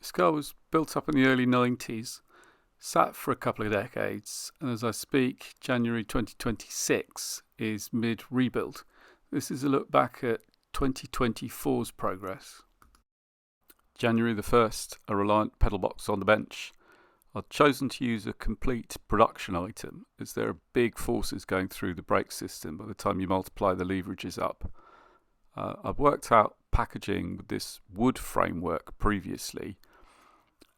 Scar was built up in the early 90s, sat for a couple of decades, and as I speak, January 2026 is mid-rebuild. This is a look back at 2024's progress. January the 1st, a Reliant pedal box on the bench. I've chosen to use a complete production item as there are big forces going through the brake system by the time you multiply the leverages up. I've worked out packaging with this wood framework previously,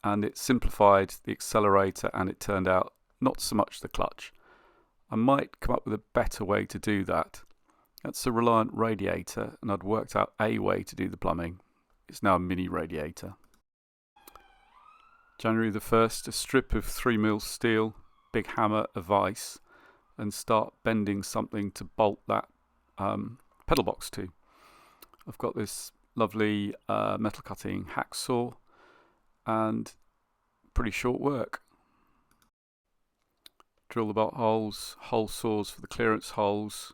and it simplified the accelerator and it turned out not so much the clutch. I might come up with a better way to do that. That's a Reliant radiator, and I'd worked out a way to do the plumbing. It's now a mini radiator. January the 1st, a strip of 3mm steel, big hammer, a vise, and start bending something to bolt that pedal box to. I've got this lovely metal cutting hacksaw and pretty short work. Drill the bolt holes, hole saws for the clearance holes,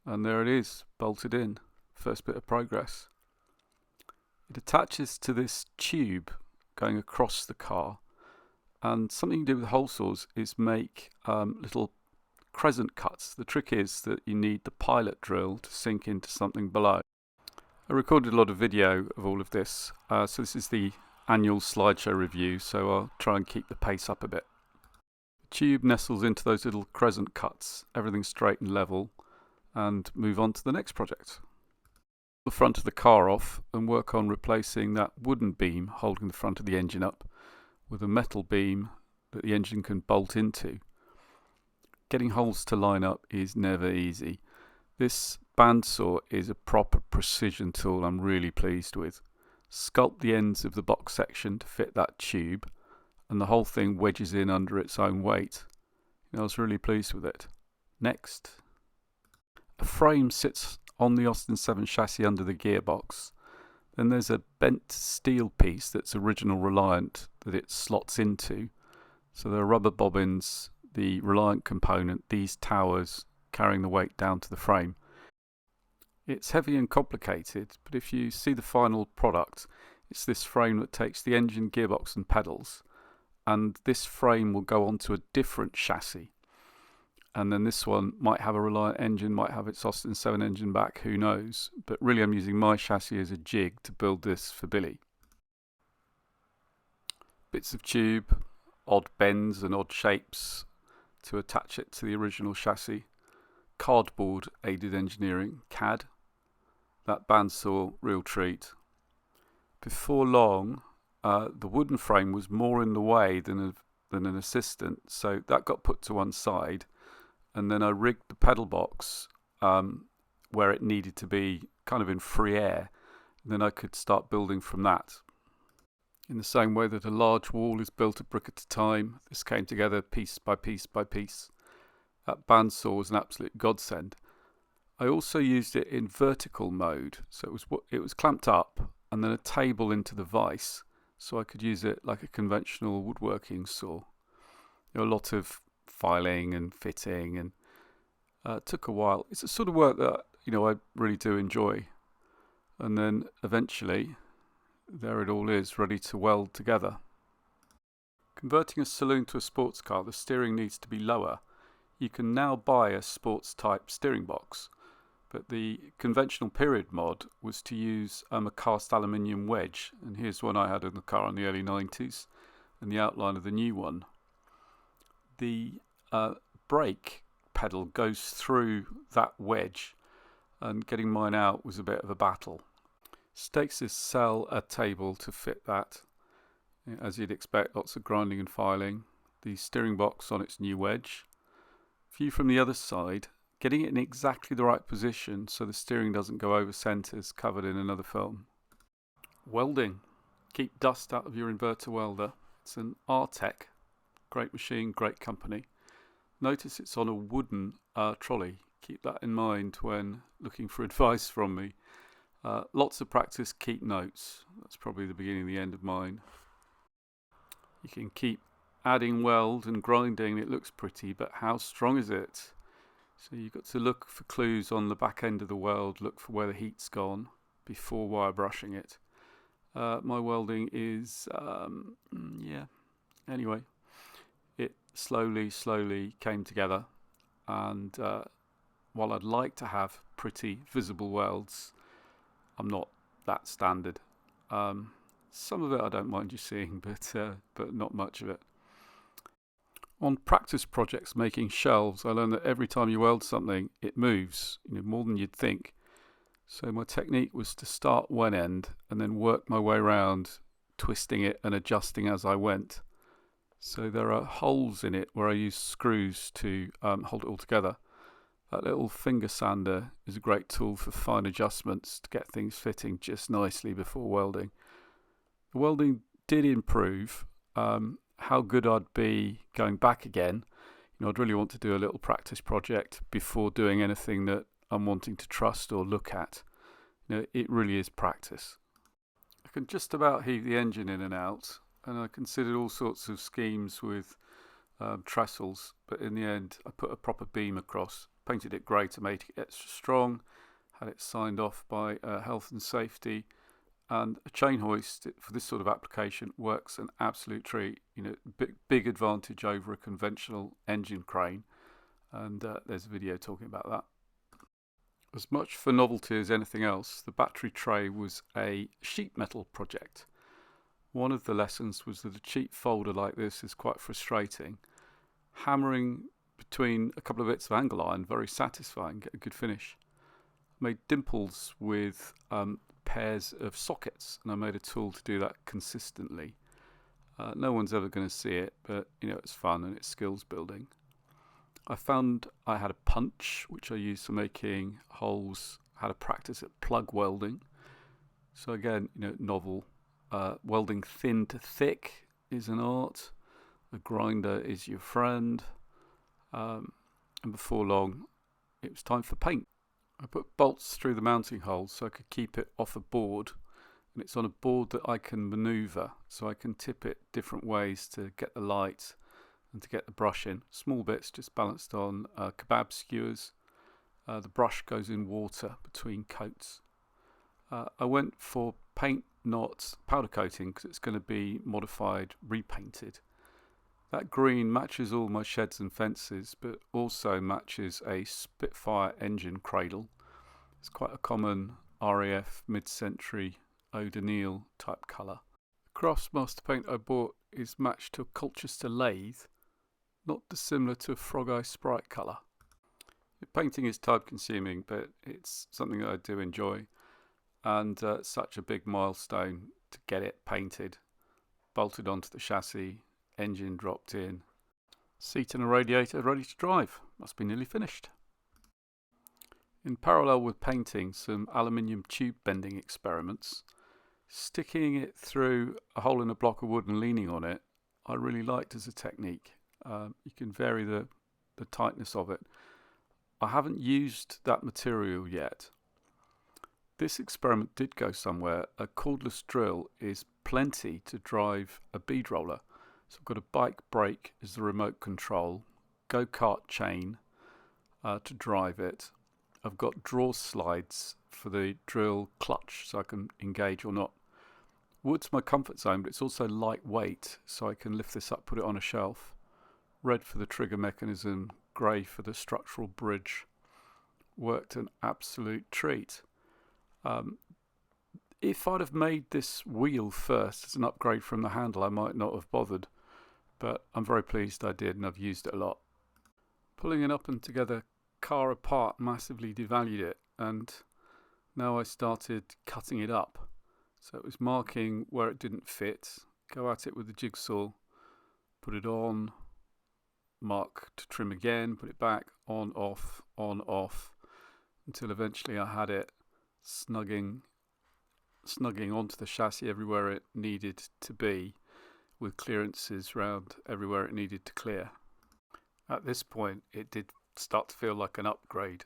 and there it is, bolted in. First bit of progress. It attaches to this tube going across the car, and something you do with hole saws is make little crescent cuts. The trick is that you need the pilot drill to sink into something below. I recorded a lot of video of all of this, so this is the annual slideshow review, so I'll try and keep the pace up a bit. The tube nestles into those little crescent cuts, everything straight and level, and move on to the next project. The front of the car off and work on replacing that wooden beam holding the front of the engine up with a metal beam that the engine can bolt into. Getting holes to line up is never easy. This bandsaw is a proper precision tool I'm really pleased with. Sculpt the ends of the box section to fit that tube, and the whole thing wedges in under its own weight. I was really pleased with it. Next. A frame sits on the Austin 7 chassis under the gearbox. Then there's a bent steel piece that's original Reliant that it slots into. So there are rubber bobbins, the Reliant component, these towers carrying the weight down to the frame. It's heavy and complicated, but if you see the final product, it's this frame that takes the engine, gearbox and pedals, and this frame will go onto a different chassis. And then this one might have a Reliant engine, might have its Austin 7 engine back, who knows. But really I'm using my chassis as a jig to build this for Billy. Bits of tube, odd bends and odd shapes to attach it to the original chassis. Cardboard aided engineering, CAD. That bandsaw, real treat. Before long, the wooden frame was more in the way than an assistant, so that got put to one side. And then I rigged the pedal box where it needed to be, kind of in free air. And then I could start building from that. In the same way that a large wall is built a brick at a time, this came together piece by piece by piece. That bandsaw was an absolute godsend. I also used it in vertical mode, so it was clamped up and then a table into the vise, so I could use it like a conventional woodworking saw. There were a lot of filing and fitting, and it took a while. It's a sort of work that I really do enjoy. And then eventually, there it all is, ready to weld together. Converting a saloon to a sports car, the steering needs to be lower. You can now buy a sports type steering box, but the conventional period mod was to use a cast aluminium wedge, and here's one I had in the car in the early 90s, and the outline of the new one. The brake pedal goes through that wedge, and getting mine out was a bit of a battle. Stakes sell a table to fit that. As you'd expect, lots of grinding and filing. The steering box on its new wedge. View from the other side, getting it in exactly the right position so the steering doesn't go over centres, covered in another film. Welding. Keep dust out of your inverter welder. It's an Artec. Great machine, great company. Notice it's on a wooden trolley. Keep that in mind when looking for advice from me. Lots of practice, keep notes. That's probably the beginning and the end of mine. You can keep adding weld and grinding. It looks pretty, but how strong is it? So you've got to look for clues on the back end of the weld, look for where the heat's gone before wire brushing it. My welding is, yeah, anyway, it slowly came together, and while I'd like to have pretty visible welds, I'm not that standard. Some of it I don't mind you seeing, but not much of it. On practice projects making shelves, I learned that every time you weld something, it moves, more than you'd think. So my technique was to start one end and then work my way around, twisting it and adjusting as I went. So there are holes in it where I use screws to hold it all together. That little finger sander is a great tool for fine adjustments to get things fitting just nicely before welding. The welding did improve. How good I'd be going back again, I'd really want to do a little practice project before doing anything that I'm wanting to trust or look at. It really is practice. I can just about heave the engine in and out, and I considered all sorts of schemes with trestles, but in the end I put a proper beam across, painted it grey to make it extra strong, had it signed off by health and safety, and a chain hoist for this sort of application works an absolute treat. Big advantage over a conventional engine crane, and there's a video talking about that. As much for novelty as anything else, the battery tray was a sheet metal project. One of the lessons was that a cheap folder like this is quite frustrating. Hammering between a couple of bits of angle iron, very satisfying, get a good finish. I made dimples with pairs of sockets, and I made a tool to do that consistently. No one's ever going to see it, but it's fun and it's skills building. I found I had a punch which I used for making holes, had a practice at plug welding. So again, novel. Welding thin to thick is an art. A grinder is your friend. And before long, it was time for paint. I put bolts through the mounting holes so I could keep it off a board, and it's on a board that I can manoeuvre, so I can tip it different ways to get the light and to get the brush in. Small bits just balanced on kebab skewers. The brush goes in water between coats. I went for paint, not powder coating, because it's going to be modified, repainted. That green matches all my sheds and fences, but also matches a Spitfire engine cradle. It's quite a common RAF mid-century O'Donnell type colour. The Craftsmaster paint I bought is matched to a Colchester lathe, not dissimilar to a Frog Eye Sprite colour. Painting is time consuming, but it's something that I do enjoy, and such a big milestone to get it painted, bolted onto the chassis, engine dropped in, seat and a radiator ready to drive. Must be nearly finished. In parallel with painting some aluminium tube bending experiments, sticking it through a hole in a block of wood and leaning on it, I really liked as a technique. You can vary the tightness of it. I haven't used that material yet. This experiment did go somewhere. A cordless drill is plenty to drive a bead roller. So I've got a bike brake as the remote control, go-kart chain to drive it. I've got draw slides for the drill clutch so I can engage or not. Wood's my comfort zone, but it's also lightweight, so I can lift this up, put it on a shelf. Red for the trigger mechanism, grey for the structural bridge. Worked an absolute treat. If I'd have made this wheel first as an upgrade from the handle, I might not have bothered, but I'm very pleased I did, and I've used it a lot. Pulling an up and together car apart massively devalued it, and now I started cutting it up. So it was marking where it didn't fit, go at it with the jigsaw, put it on, mark to trim again, put it back, on, off, until eventually I had it snugging onto the chassis everywhere it needed to be, with clearances round everywhere it needed to clear. At this point it did start to feel like an upgrade.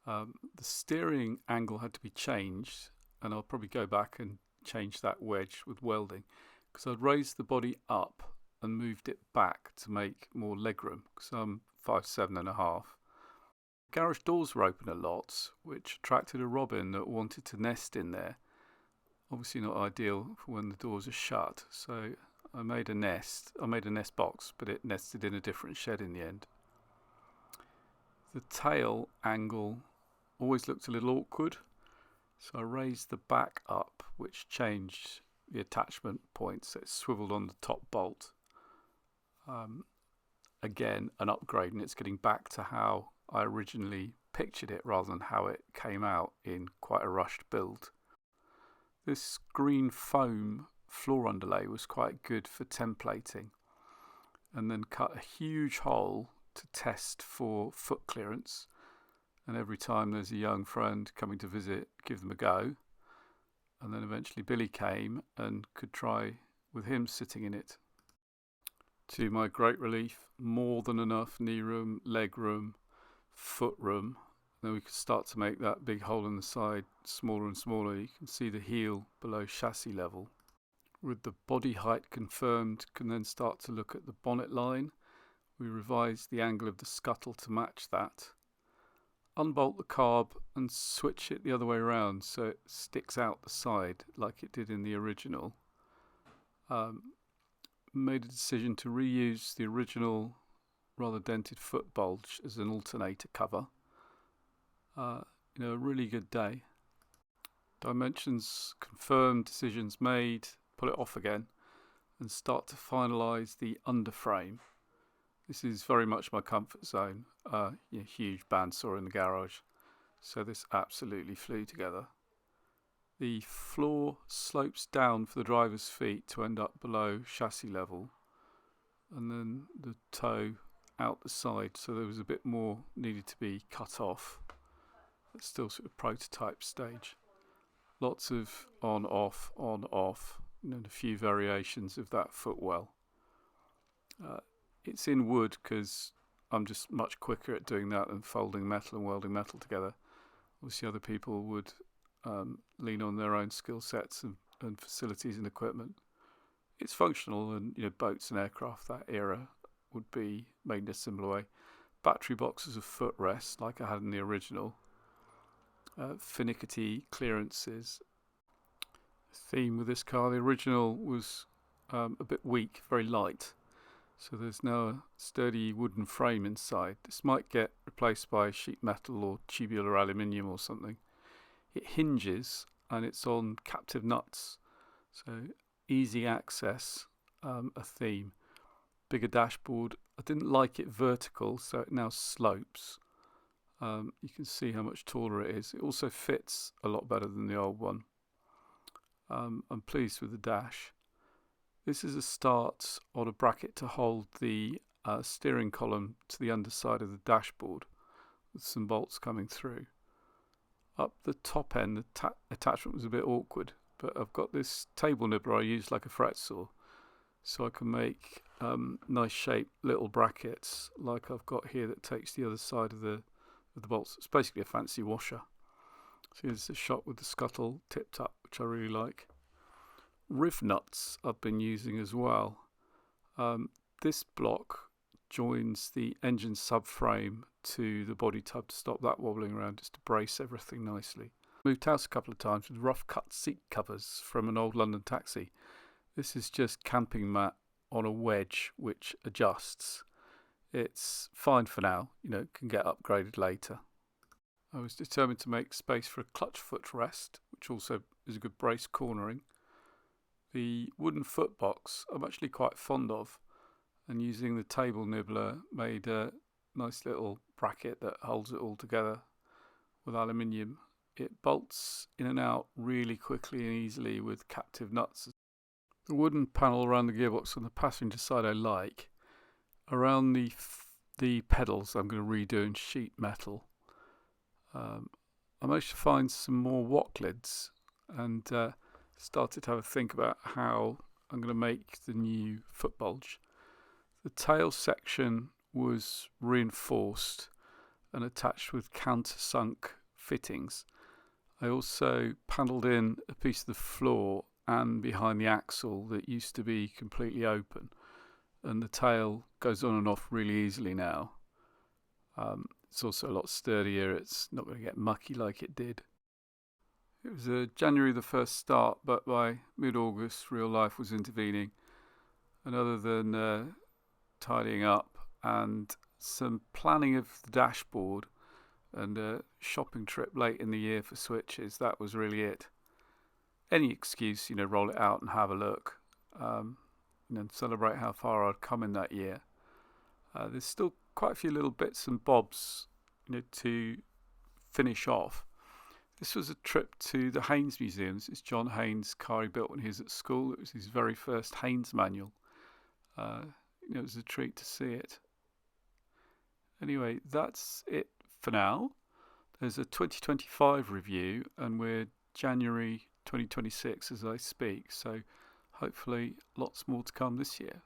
The steering angle had to be changed, and I'll probably go back and change that wedge with welding, because I'd raised the body up and moved it back to make more legroom, because I'm 5'7.5". Garage doors were open a lot, which attracted a robin that wanted to nest in there. obviously not ideal for when the doors are shut, so I made a nest box, but it nested in a different shed in the end. The tail angle always looked a little awkward, so I raised the back up, which changed the attachment point, so it swiveled on the top bolt. Again, an upgrade, and it's getting back to how I originally pictured it rather than how it came out in quite a rushed build. This green foam floor underlay was quite good for templating, and then cut a huge hole to test for foot clearance, and every time there's a young friend coming to visit, give them a go. And then eventually Billy came and could try with him sitting in it. To my great relief, more than enough knee room, leg room, foot room. Then we could start to make that big hole in the side smaller and smaller. You can see the heel below chassis level. With the body height confirmed, can then start to look at the bonnet line. We revised the angle of the scuttle to match that. Unbolt the carb and switch it the other way around so it sticks out the side like it did in the original. Made a decision to reuse the original rather dented foot bulge as an alternator cover. A really good day. Dimensions confirmed, decisions made, pull it off again and start to finalise the underframe. This is very much my comfort zone. Huge bandsaw in the garage, so this absolutely flew together. The floor slopes down for the driver's feet to end up below chassis level, and then the toe out the side, so there was a bit more needed to be cut off. It's still sort of prototype stage. Lots of on, off, and a few variations of that footwell. It's in wood because I'm just much quicker at doing that than folding metal and welding metal together. Obviously other people would lean on their own skill sets and facilities and equipment. It's functional, and boats and aircraft that era would be made in a similar way. Battery boxes of footrest like I had in the original. Finicky clearances. Theme with this car, the original was a bit weak, very light. So there's now a sturdy wooden frame inside. This might get replaced by sheet metal or tubular aluminium or something. It hinges and it's on captive nuts, so easy access, a theme. Bigger dashboard. I didn't like it vertical, so it now slopes. You can see how much taller it is. It also fits a lot better than the old one. I'm pleased with the dash. This is a start on a bracket to hold the steering column to the underside of the dashboard with some bolts coming through. Up the top end, the attachment was a bit awkward, but I've got this table nibbler I use like a fret saw, so I can make nice shaped little brackets like I've got here that takes the other side of the bolts. It's basically a fancy washer. So here's a shot with the scuttle tipped up, which I really like. Riv nuts I've been using as well. This block joins the engine subframe to the body tub to stop that wobbling around, just to brace everything nicely. Moved house a couple of times with rough cut seat covers from an old London taxi. This is just camping mat on a wedge which adjusts. It's fine for now, can get upgraded later. I was determined to make space for a clutch foot rest, which also is a good brace cornering. The wooden foot box I'm actually quite fond of, and using the table nibbler made a nice little bracket that holds it all together with aluminium. It bolts in and out really quickly and easily with captive nuts. The wooden panel around the gearbox on the passenger side I like. Around the pedals I'm going to redo in sheet metal. I managed to find some more WOC lids and started to have a think about how I'm going to make the new foot bulge. The tail section was reinforced and attached with countersunk fittings. I also panelled in a piece of the floor and behind the axle that used to be completely open, and the tail goes on and off really easily now. It's also a lot sturdier, it's not going to get mucky like it did. It was January the first start, but by mid-August, real life was intervening. And other than tidying up and some planning of the dashboard and a shopping trip late in the year for switches, that was really it. Any excuse, roll it out and have a look, and celebrate how far I'd come in that year. There's still quite a few little bits and bobs, to finish off. This was a trip to the Haynes Museum. This is John Haynes' car he built when he was at school. It was his very first Haynes manual. It was a treat to see it. Anyway, that's it for now. There's a 2025 review, and we're January 2026 as I speak, so hopefully lots more to come this year.